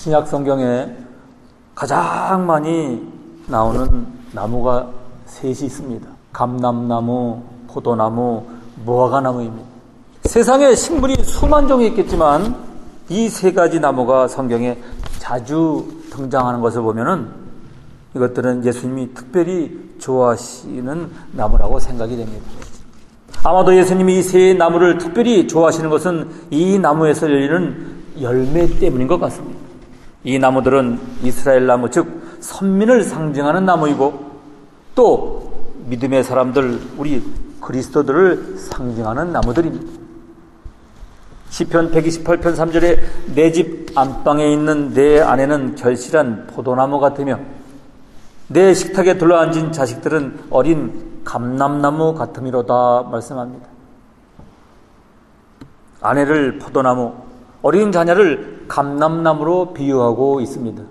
신약 성경에 가장 많이 나오는 나무가 셋이 있습니다. 감람나무, 포도나무, 무화과나무입니다. 세상에 식물이 수만 종이 있겠지만 이 세 가지 나무가 성경에 자주 등장하는 것을 보면은 이것들은 예수님이 특별히 좋아하시는 나무라고 생각이 됩니다. 아마도 예수님이 이 세 나무를 특별히 좋아하시는 것은 이 나무에서 열리는 열매 때문인 것 같습니다. 이 나무들은 이스라엘 나무, 즉 선민을 상징하는 나무이고 또 믿음의 사람들, 우리 그리스도들을 상징하는 나무들입니다. 시편 128편 3절에 내 집 안방에 있는 내 아내는 결실한 포도나무 같으며 내 식탁에 둘러앉은 자식들은 어린 감람나무 같음이로다 말씀합니다. 아내를 포도나무, 어린 자녀를 감람나무로 비유하고 있습니다.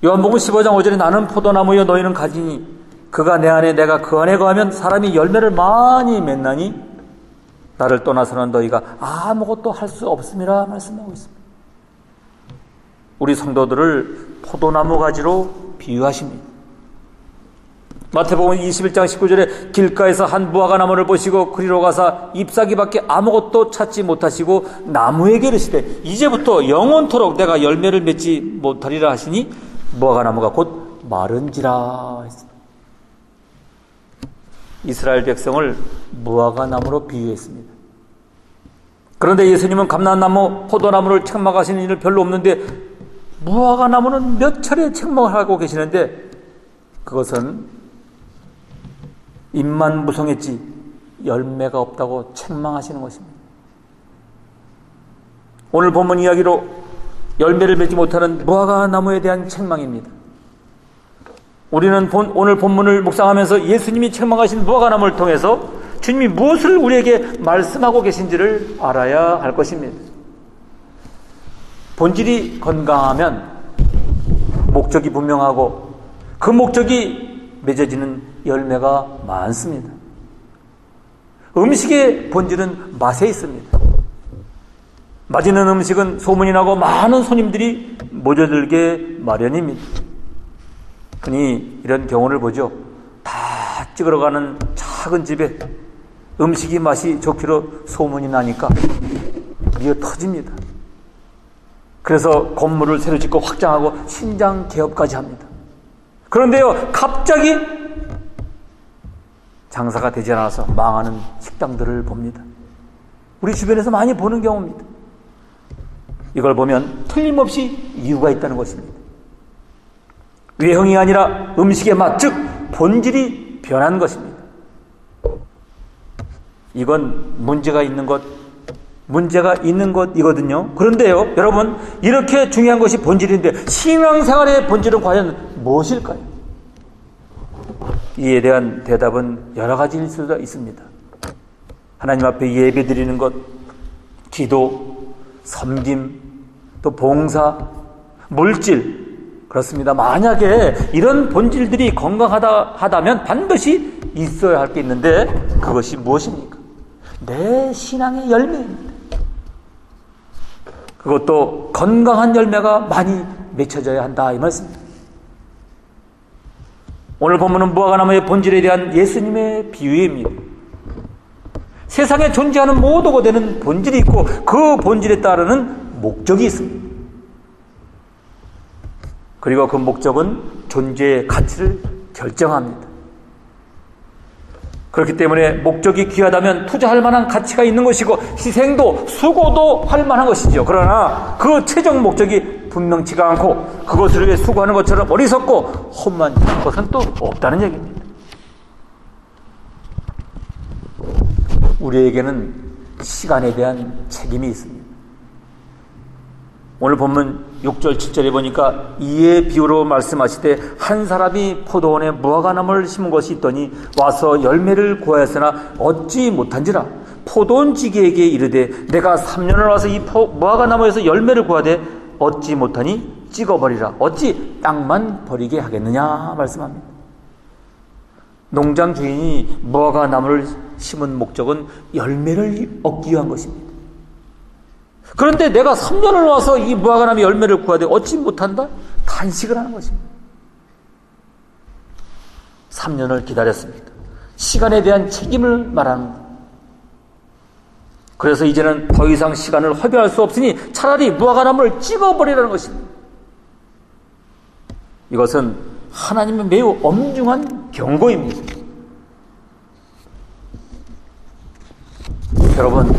요한복음 15장 5절에 나는 포도나무여 너희는 가지니 그가 내 안에 내가 그 안에 거하면 사람이 열매를 많이 맺나니 나를 떠나서는 너희가 아무것도 할 수 없음이라 말씀하고 있습니다. 우리 성도들을 포도나무 가지로 비유하십니다. 마태복음 21장 19절에 길가에서 한 무화과나무를 보시고 그리로 가사 잎사귀밖에 아무것도 찾지 못하시고 나무에게 이르시되 이제부터 영원토록 내가 열매를 맺지 못하리라 하시니 무화과나무가 곧 마른지라 했습니다. 이스라엘 백성을 무화과나무로 비유했습니다. 그런데 예수님은 감람나무, 포도나무를 책망하시는 일은 별로 없는데 무화과나무는 몇 차례 책망을 하고 계시는데 그것은 잎만 무성했지 열매가 없다고 책망하시는 것입니다. 오늘 본문 이야기로 열매를 맺지 못하는 무화과나무에 대한 책망입니다. 우리는 오늘 본문을 묵상하면서 예수님이 책망하신 무화과나무를 통해서 주님이 무엇을 우리에게 말씀하고 계신지를 알아야 할 것입니다. 본질이 건강하면 목적이 분명하고 그 목적이 맺어지는 열매가 많습니다. 음식의 본질은 맛에 있습니다. 맛있는 음식은 소문이 나고 많은 손님들이 모여들게 마련입니다. 흔히 이런 경우를 보죠. 다 찍으러 가는 작은 집에 음식이 맛이 좋기로 소문이 나니까 미어 터집니다. 그래서 건물을 새로 짓고 확장하고 신장 개업까지 합니다. 그런데요, 갑자기 장사가 되지 않아서 망하는 식당들을 봅니다. 우리 주변에서 많이 보는 경우입니다. 이걸 보면 틀림없이 이유가 있다는 것입니다. 외형이 아니라 음식의 맛, 즉 본질이 변한 것입니다. 이건 문제가 있는 것이거든요. 그런데요, 여러분, 이렇게 중요한 것이 본질인데 신앙생활의 본질은 과연 무엇일까요? 이에 대한 대답은 여러 가지일 수가 있습니다. 하나님 앞에 예배드리는 것, 기도, 섬김, 또 봉사, 물질, 그렇습니다. 만약에 이런 본질들이 건강하다면 반드시 있어야 할 게 있는데 그것이 무엇입니까? 내 신앙의 열매입니다. 그것도 건강한 열매가 많이 맺혀져야 한다 이 말씀입니다. 오늘 본문은 무화과나무의 본질에 대한 예수님의 비유입니다. 세상에 존재하는 모든 것에는 본질이 있고 그 본질에 따르는 목적이 있습니다. 그리고 그 목적은 존재의 가치를 결정합니다. 그렇기 때문에 목적이 귀하다면 투자할 만한 가치가 있는 것이고 희생도 수고도 할 만한 것이죠. 그러나 그 최종 목적이 분명치가 않고 그것을 위해 수고하는 것처럼 어리석고 험한 것은 또 없다는 얘기입니다. 우리에게는 시간에 대한 책임이 있습니다. 오늘 본문 6절 7절에 보니까 이에 비유로 말씀하시되 한 사람이 포도원에 무화과나무를 심은 것이 있더니 와서 열매를 구하였으나 얻지 못한지라 포도원 지기에게 이르되 내가 3년을 와서 이 무화과나무에서 열매를 구하되 얻지 못하니 찍어버리라. 어찌 땅만 버리게 하겠느냐 말씀합니다. 농장 주인이 무화과나무를 심은 목적은 열매를 얻기 위한 것입니다. 그런데 내가 3년을 와서 이 무화과나무 열매를 구하되 얻지 못한다? 탄식을 하는 것입니다. 3년을 기다렸습니다. 시간에 대한 책임을 말합니다. 그래서 이제는 더 이상 시간을 허비할 수 없으니 차라리 무화과나무를 찍어버리라는 것입니다. 이것은 하나님의 매우 엄중한 경고입니다. 여러분,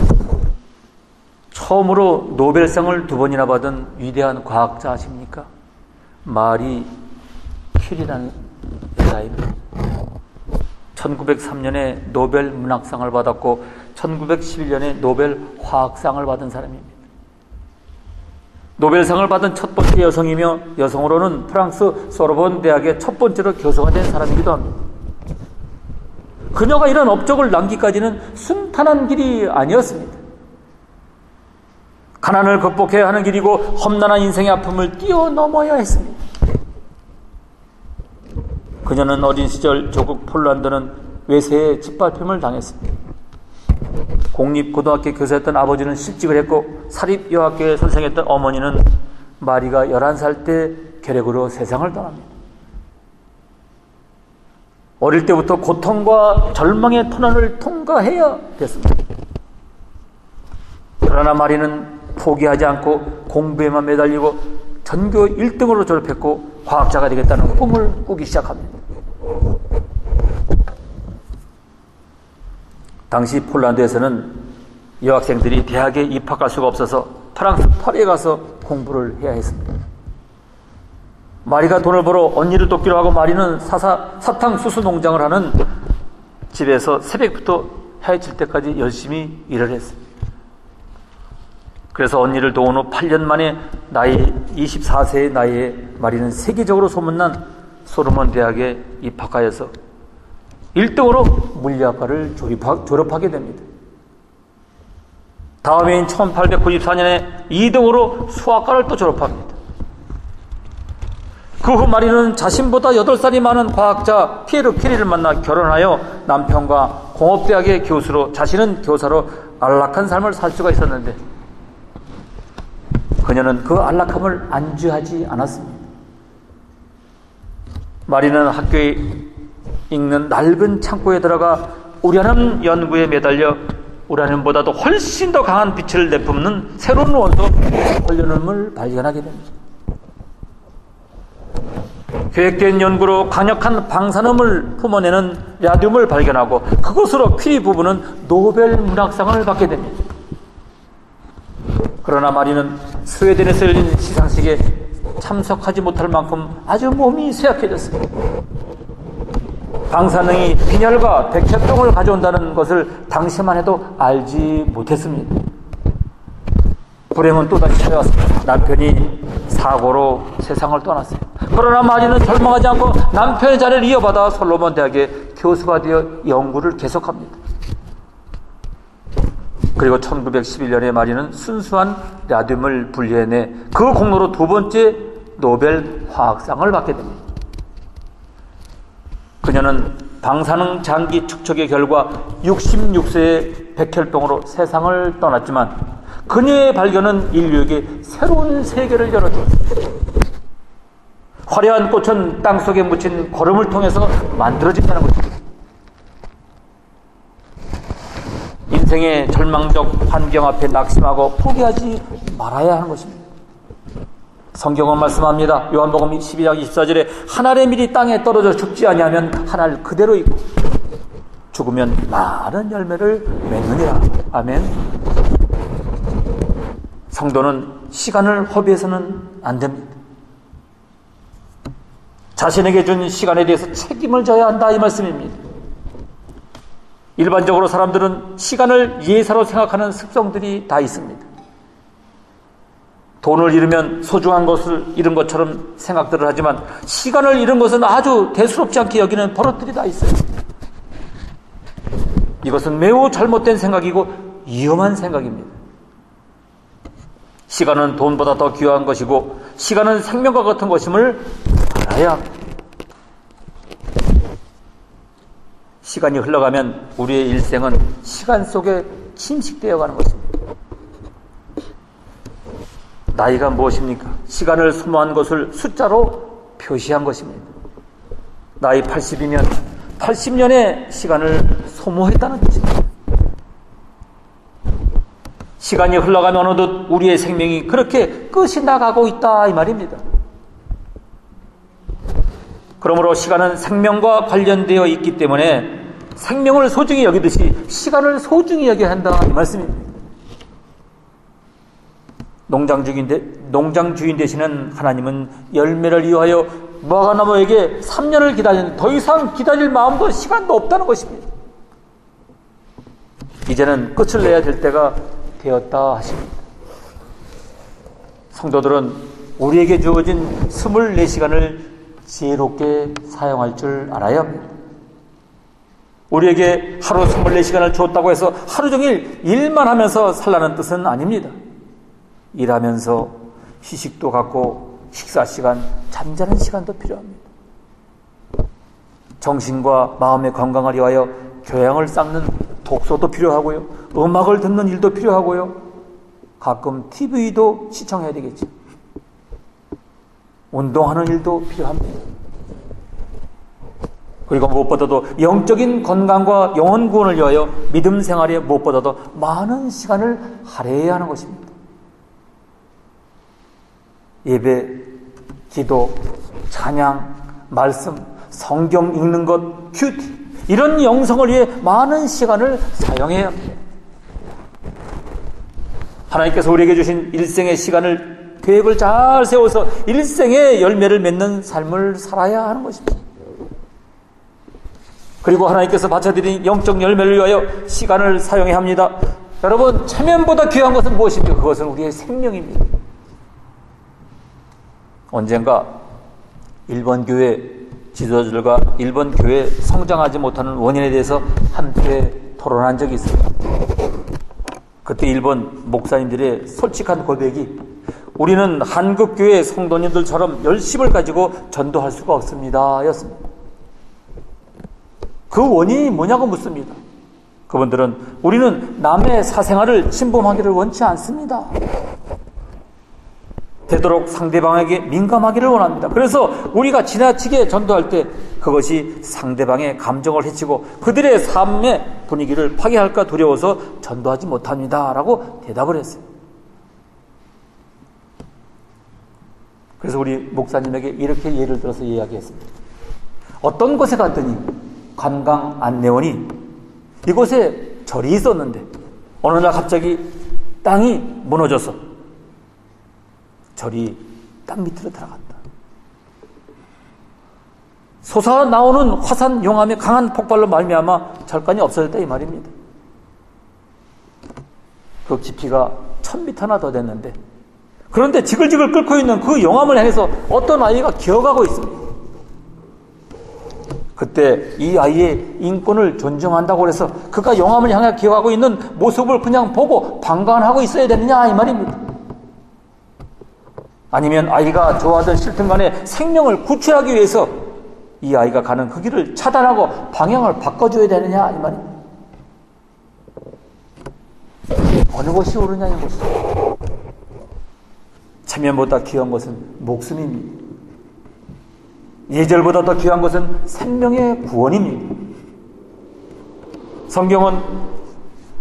처음으로 노벨상을 2번이나 받은 위대한 과학자 아십니까? 마리 큐리라는 여자입니다. 1903년에 노벨 문학상을 받았고 1911년에 노벨 화학상을 받은 사람입니다. 노벨상을 받은 첫 번째 여성이며 여성으로는 프랑스 소르본 대학의 첫 번째로 교수가 된 사람이기도 합니다. 그녀가 이런 업적을 남기까지는 순탄한 길이 아니었습니다. 가난을 극복해야 하는 길이고 험난한 인생의 아픔을 뛰어넘어야 했습니다. 그녀는 어린 시절 조국 폴란드는 외세의 짓밟힘을 당했습니다. 공립고등학교 교사였던 아버지는 실직을 했고 사립여학교에 선생했던 어머니는 마리가 11살 때 결핵으로 세상을 떠납니다. 어릴 때부터 고통과 절망의 터널을 통과해야 됐습니다. 그러나 마리는 포기하지 않고 공부에만 매달리고 전교 1등으로 졸업했고 과학자가 되겠다는 꿈을 꾸기 시작합니다. 당시 폴란드에서는 여학생들이 대학에 입학할 수가 없어서 프랑스 파리에 가서 공부를 해야 했습니다. 마리가 돈을 벌어 언니를 돕기로 하고 마리는 사탕수수 농장을 하는 집에서 새벽부터 해질 때까지 열심히 일을 했습니다. 그래서 언니를 도운 후 8년 만에 나이 24세의 나이에 마리는 세계적으로 소문난 소르몬 대학에 입학하여서 1등으로 물리학과를 졸업하게 됩니다. 다음 해인 1894년에 2등으로 수학과를 또 졸업합니다. 그 후 마리는 자신보다 8살이 많은 과학자 피에르 큐리를 만나 결혼하여 남편과 공업대학의 교수로 자신은 교사로 안락한 삶을 살 수가 있었는데 그녀는 그 안락함을 안주하지 않았습니다. 마리는 학교에 있는 낡은 창고에 들어가 우라늄 연구에 매달려 우라늄보다도 훨씬 더 강한 빛을 내뿜는 새로운 원소 폴로늄을 발견하게 됩니다. 계획된 연구로 강력한 방사능을 품어내는 라듐을 발견하고 그것으로 퀴리 부부는 노벨 문학상을 받게 됩니다. 그러나 마리는 스웨덴에서 열린 시상식에 참석하지 못할 만큼 아주 몸이 쇠약해졌습니다. 방사능이 빈혈과 백혈병을 가져온다는 것을 당시만 해도 알지 못했습니다. 불행은 또다시 찾아왔습니다. 남편이 사고로 세상을 떠났어요. 그러나 마리는 절망하지 않고 남편의 자리를 이어받아 솔로몬 대학의 교수가 되어 연구를 계속합니다. 그리고 1911년에 마리는 순수한 라듐을 분리해내 그 공로로 2번째 노벨 화학상을 받게 됩니다. 그녀는 방사능 장기 축적의 결과 66세의 백혈병으로 세상을 떠났지만 그녀의 발견은 인류에게 새로운 세계를 열어주었습니다. 화려한 꽃은 땅속에 묻힌 거름을 통해서 만들어진다는 것입니다. 인생의 절망적 환경 앞에 낙심하고 포기하지 말아야 하는 것입니다. 성경은 말씀합니다. 요한복음 12장 24절에 한 알의 밀이 땅에 떨어져 죽지 아니하면 한 알 그대로 있고 죽으면 많은 열매를 맺느니라. 아멘. 성도는 시간을 허비해서는 안 됩니다. 자신에게 준 시간에 대해서 책임을 져야 한다 이 말씀입니다. 일반적으로 사람들은 시간을 예사로 생각하는 습성들이 다 있습니다. 돈을 잃으면 소중한 것을 잃은 것처럼 생각들을 하지만 시간을 잃은 것은 아주 대수롭지 않게 여기는 버릇들이 다 있어요. 이것은 매우 잘못된 생각이고 위험한 생각입니다. 시간은 돈보다 더 귀한 것이고 시간은 생명과 같은 것임을 알아야 합니다. 시간이 흘러가면 우리의 일생은 시간 속에 침식되어 가는 것입니다. 나이가 무엇입니까? 시간을 소모한 것을 숫자로 표시한 것입니다. 나이 80이면 80년의 시간을 소모했다는 뜻입니다. 시간이 흘러가면 어느덧 우리의 생명이 그렇게 끝이 나가고 있다 이 말입니다. 그러므로 시간은 생명과 관련되어 있기 때문에 생명을 소중히 여기듯이 시간을 소중히 여겨야 한다 이 말씀입니다. 농장 주인 되시는 하나님은 열매를 위하여 무화과나무에게 3년을 기다렸는데 더 이상 기다릴 마음도 시간도 없다는 것입니다. 이제는 끝을 내야 될 때가 되었다 하십니다. 성도들은 우리에게 주어진 24시간을 지혜롭게 사용할 줄 알아야 합니다. 우리에게 하루 24시간을 주었다고 해서 하루 종일 일만 하면서 살라는 뜻은 아닙니다. 일하면서 휴식도 갖고 식사 시간, 잠자는 시간도 필요합니다. 정신과 마음의 건강을 위하여 교양을 쌓는 독서도 필요하고요. 음악을 듣는 일도 필요하고요. 가끔 TV도 시청해야 되겠죠. 운동하는 일도 필요합니다. 그리고 무엇보다도 영적인 건강과 영혼 구원을 위하여 믿음 생활에 무엇보다도 많은 시간을 할애해야 하는 것입니다. 예배, 기도, 찬양, 말씀, 성경 읽는 것, 큐티 이런 영성을 위해 많은 시간을 사용해야 합니다. 하나님께서 우리에게 주신 일생의 시간을 계획을 잘 세워서 일생의 열매를 맺는 삶을 살아야 하는 것입니다. 그리고 하나님께서 바쳐드린 영적 열매를 위하여 시간을 사용해야 합니다. 여러분, 체면보다 귀한 것은 무엇입니까? 그것은 우리의 생명입니다. 언젠가 일본 교회 지도자들과 일본 교회 성장하지 못하는 원인에 대해서 함께 토론한 적이 있습니다. 그때 일본 목사님들의 솔직한 고백이 우리는 한국 교회 성도님들처럼 열심을 가지고 전도할 수가 없습니다 였습니다. 그 원인이 뭐냐고 묻습니다. 그분들은 우리는 남의 사생활을 침범하기를 원치 않습니다. 되도록 상대방에게 민감하기를 원합니다. 그래서 우리가 지나치게 전도할 때 그것이 상대방의 감정을 해치고 그들의 삶의 분위기를 파괴할까 두려워서 전도하지 못합니다 라고 대답을 했어요. 그래서 우리 목사님에게 이렇게 예를 들어서 이야기했습니다. 어떤 곳에 갔더니 관광 안내원이 이곳에 절이 있었는데 어느 날 갑자기 땅이 무너져서 절이 땅 밑으로 들어갔다. 솟아나오는 화산 용암의 강한 폭발로 말미암아 절간이 없어졌다 이 말입니다. 그 깊이가 1000m나 더 됐는데 그런데 지글지글 끓고 있는 그 용암을 향해서 어떤 아이가 기어가고 있습니다. 그때 이 아이의 인권을 존중한다고 해서 그가 용암을 향해 기어가고 있는 모습을 그냥 보고 방관하고 있어야 되느냐 이 말입니다. 아니면 아이가 좋아하던 싫든 간에 생명을 구출하기 위해서 이 아이가 가는 그 길을 차단하고 방향을 바꿔줘야 되느냐 이 말입니다. 어느 것이 옳으냐 이것이죠. 체면보다 귀한 것은 목숨입니다. 예절보다 더 귀한 것은 생명의 구원입니다. 성경은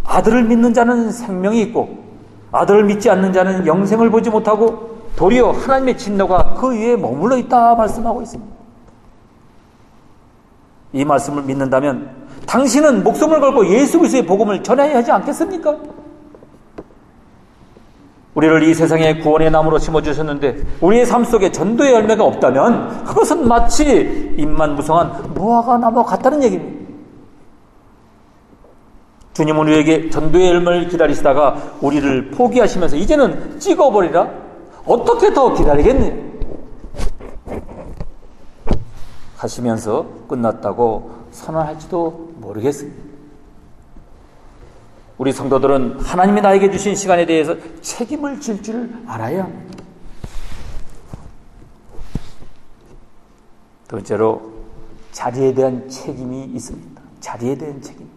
아들을 믿는 자는 생명이 있고 아들을 믿지 않는 자는 영생을 보지 못하고 도리어 하나님의 진노가 그 위에 머물러 있다 말씀하고 있습니다. 이 말씀을 믿는다면 당신은 목숨을 걸고 예수 그리스도의 복음을 전해야 하지 않겠습니까? 우리를 이 세상의 구원의 나무로 심어주셨는데 우리의 삶 속에 전도의 열매가 없다면 그것은 마치 잎만 무성한 무화과 나무 같다는 얘기입니다. 주님은 우리에게 전도의 열매를 기다리시다가 우리를 포기하시면서 이제는 찍어버리라? 어떻게 더 기다리겠느냐? 하시면서 끝났다고 선언할지도 모르겠습니다. 우리 성도들은 하나님이 나에게 주신 시간에 대해서 책임을 질 줄 알아야 합니다. 두 번째로 자리에 대한 책임이 있습니다. 자리에 대한 책임.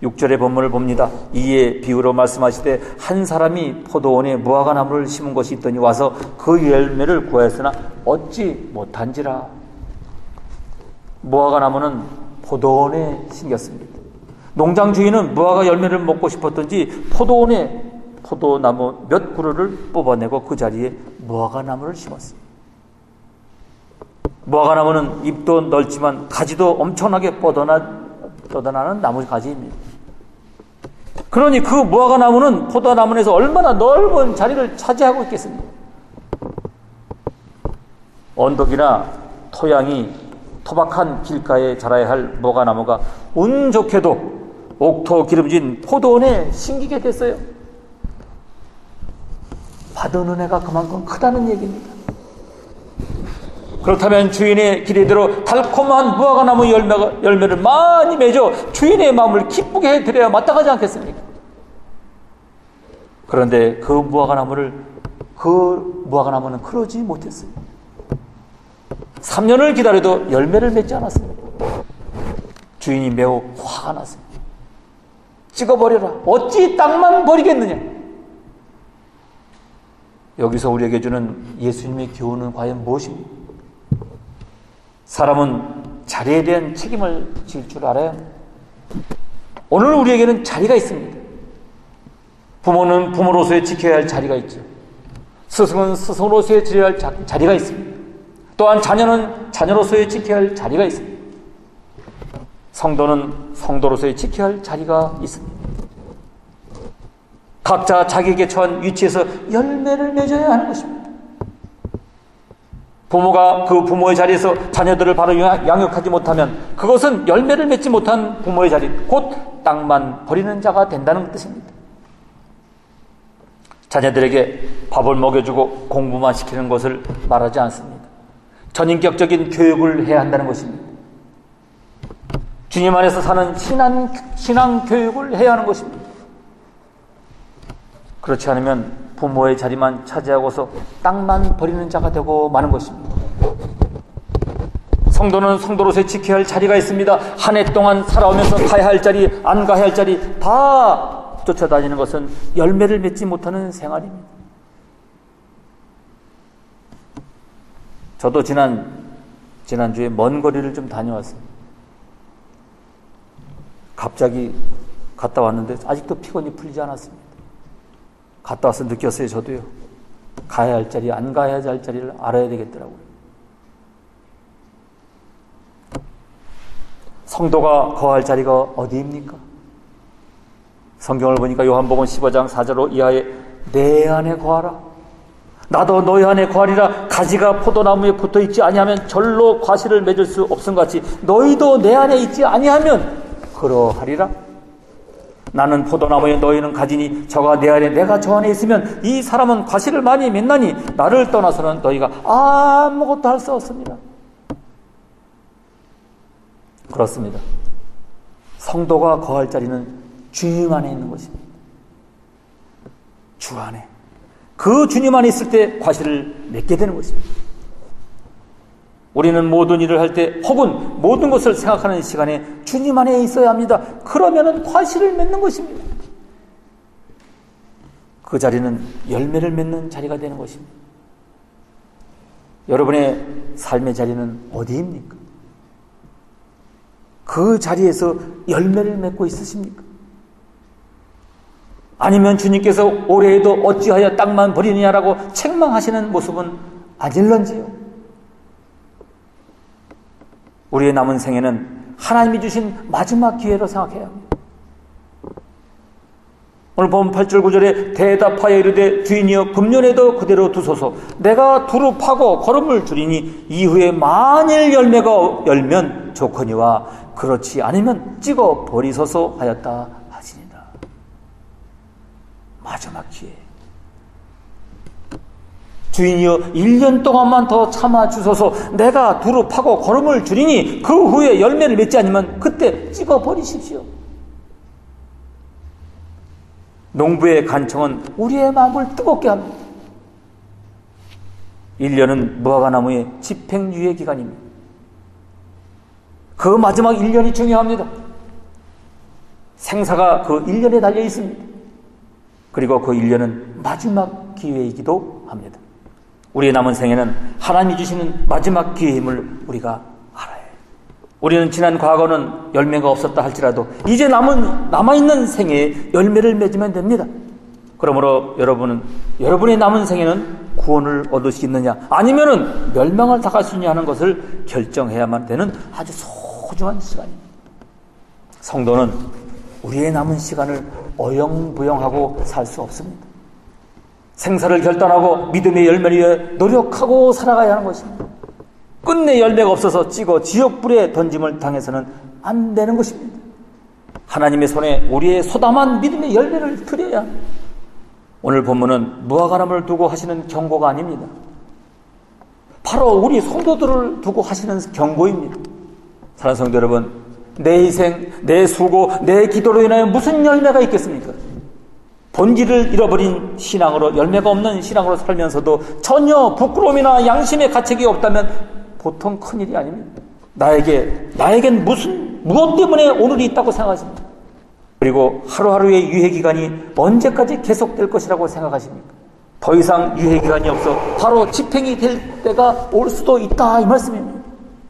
6절의 본문을 봅니다. 이에 비유로 말씀하시되 한 사람이 포도원에 무화과나무를 심은 것이 있더니 와서 그 열매를 구하였으나 얻지 못한지라. 무화과나무는 포도원에 심겼습니다. 농장 주인은 무화과 열매를 먹고 싶었던지 포도원에 포도나무 몇 그루를 뽑아내고 그 자리에 무화과나무를 심었습니다. 무화과나무는 잎도 넓지만 가지도 엄청나게 뻗어나는 나무 가지입니다. 그러니 그 무화과나무는 포도나무에서 얼마나 넓은 자리를 차지하고 있겠습니까? 언덕이나 토양이 토박한 길가에 자라야 할 무화과나무가 운 좋게도 옥토 기름진 포도원에 심기게 됐어요. 받은 은혜가 그만큼 크다는 얘기입니다. 그렇다면 주인의 기대대로 달콤한 무화과나무 열매를 많이 맺어 주인의 마음을 기쁘게 해드려야 마땅하지 않겠습니까? 그런데 그 무화과나무는 그러지 못했어요. 3년을 기다려도 열매를 맺지 않았습니다. 주인이 매우 화가 났습니다. 찍어버려라. 어찌 땅만 버리겠느냐. 여기서 우리에게 주는 예수님의 교훈은 과연 무엇입니까? 사람은 자리에 대한 책임을 질 줄 알아야 합니다. 오늘 우리에게는 자리가 있습니다. 부모는 부모로서의 지켜야 할 자리가 있죠. 스승은 스승으로서의 지켜야 할 자리가 있습니다. 또한 자녀는 자녀로서의 지켜야 할 자리가 있습니다. 성도는 성도로서의 지켜야 할 자리가 있습니다. 각자 자기에게 처한 위치에서 열매를 맺어야 하는 것입니다. 부모가 그 부모의 자리에서 자녀들을 바로 양육하지 못하면 그것은 열매를 맺지 못한 부모의 자리, 곧 땅만 버리는 자가 된다는 뜻입니다. 자녀들에게 밥을 먹여주고 공부만 시키는 것을 말하지 않습니다. 전인격적인 교육을 해야 한다는 것입니다. 주님 안에서 사는 신앙 교육을 해야 하는 것입니다. 그렇지 않으면 부모의 자리만 차지하고서 땅만 버리는 자가 되고 마는 것입니다. 성도는 성도로서 지켜야 할 자리가 있습니다. 한 해 동안 살아오면서 가야 할 자리, 안 가야 할 자리 다 쫓아다니는 것은 열매를 맺지 못하는 생활입니다. 저도 지난주에 먼 거리를 좀 다녀왔습니다. 갑자기 갔다 왔는데 아직도 피곤이 풀리지 않았습니다. 갔다 와서 느꼈어요. 저도요. 가야 할 자리, 안 가야 할 자리를 알아야 되겠더라고요. 성도가 거할 자리가 어디입니까? 성경을 보니까 요한복음 15장 4절 이하에 내 안에 거하라. 나도 너희 안에 거하리라. 가지가 포도나무에 붙어있지 아니하면 절로 과실을 맺을 수 없음같이 너희도 내 안에 있지 아니하면 그러하리라. 나는 포도나무에 너희는 가지니 저가 내 안에 내가 저 안에 있으면 이 사람은 과실을 많이 맺나니 나를 떠나서는 너희가 아무것도 할 수 없습니다. 그렇습니다. 성도가 거할 자리는 주님 안에 있는 것입니다. 주 안에. 그 주님 안에 있을 때 과실을 맺게 되는 것입니다. 우리는 모든 일을 할 때 혹은 모든 것을 생각하는 시간에 주님 안에 있어야 합니다. 그러면은 과실을 맺는 것입니다. 그 자리는 열매를 맺는 자리가 되는 것입니다. 여러분의 삶의 자리는 어디입니까? 그 자리에서 열매를 맺고 있으십니까? 아니면 주님께서 올해에도 어찌하여 땅만 버리느냐라고 책망하시는 모습은 아닐런지요? 우리의 남은 생애는 하나님이 주신 마지막 기회로 생각해야 합니다. 오늘 보면 8절 9절에 대답하여 이르되 주인이여 금년에도 그대로 두소서. 내가 두루 파고 거름을 줄이니 이후에 만일 열매가 열면 좋거니와 그렇지 않으면 찍어 버리소서 하였다 하시니라. 마지막 기회. 주인이여 1년 동안만 더 참아주소서. 내가 두루 파고 거름을 줄이니 그 후에 열매를 맺지 않으면 그때 찍어버리십시오. 농부의 간청은 우리의 마음을 뜨겁게 합니다. 1년은 무화과나무의 집행유예 기간입니다. 그 마지막 1년이 중요합니다. 생사가 그 1년에 달려 있습니다. 그리고 그 1년은 마지막 기회이기도 합니다. 우리의 남은 생에는 하나님이 주시는 마지막 기회임을 우리가 알아야 해요. 우리는 지난 과거는 열매가 없었다 할지라도 이제 남아있는 생에 열매를 맺으면 됩니다. 그러므로 여러분의 남은 생에는 구원을 얻을 수 있느냐 아니면은 멸망을 당할 수 있느냐 하는 것을 결정해야만 되는 아주 소중한 시간입니다. 성도는 우리의 남은 시간을 어영부영하고 살 수 없습니다. 생사를 결단하고 믿음의 열매를 위해 노력하고 살아가야 하는 것입니다. 끝내 열매가 없어서 찍어 지옥불에 던짐을 당해서는 안 되는 것입니다. 하나님의 손에 우리의 소담한 믿음의 열매를 드려야 합니다. 오늘 본문은 무화과나무를 두고 하시는 경고가 아닙니다. 바로 우리 성도들을 두고 하시는 경고입니다. 사랑하는 성도 여러분, 내 희생, 내 수고, 내 기도로 인하여 무슨 열매가 있겠습니까? 본질을 잃어버린 신앙으로, 열매가 없는 신앙으로 살면서도 전혀 부끄러움이나 양심의 가책이 없다면 보통 큰일이 아닙니다. 나에겐 무엇 때문에 오늘이 있다고 생각하십니까? 그리고 하루하루의 유예기간이 언제까지 계속될 것이라고 생각하십니까? 더 이상 유예기간이 없어 바로 집행이 될 때가 올 수도 있다, 이 말씀입니다.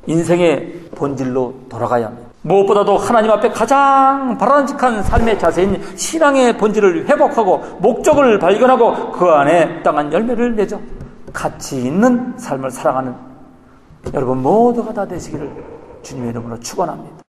인생의 본질로 돌아가야 합니다. 무엇보다도 하나님 앞에 가장 바람직한 삶의 자세인 신앙의 본질을 회복하고 목적을 발견하고 그 안에 땅한 열매를 맺어 가치 있는 삶을 살아가는 여러분 모두가 다 되시기를 주님의 이름으로 축원합니다.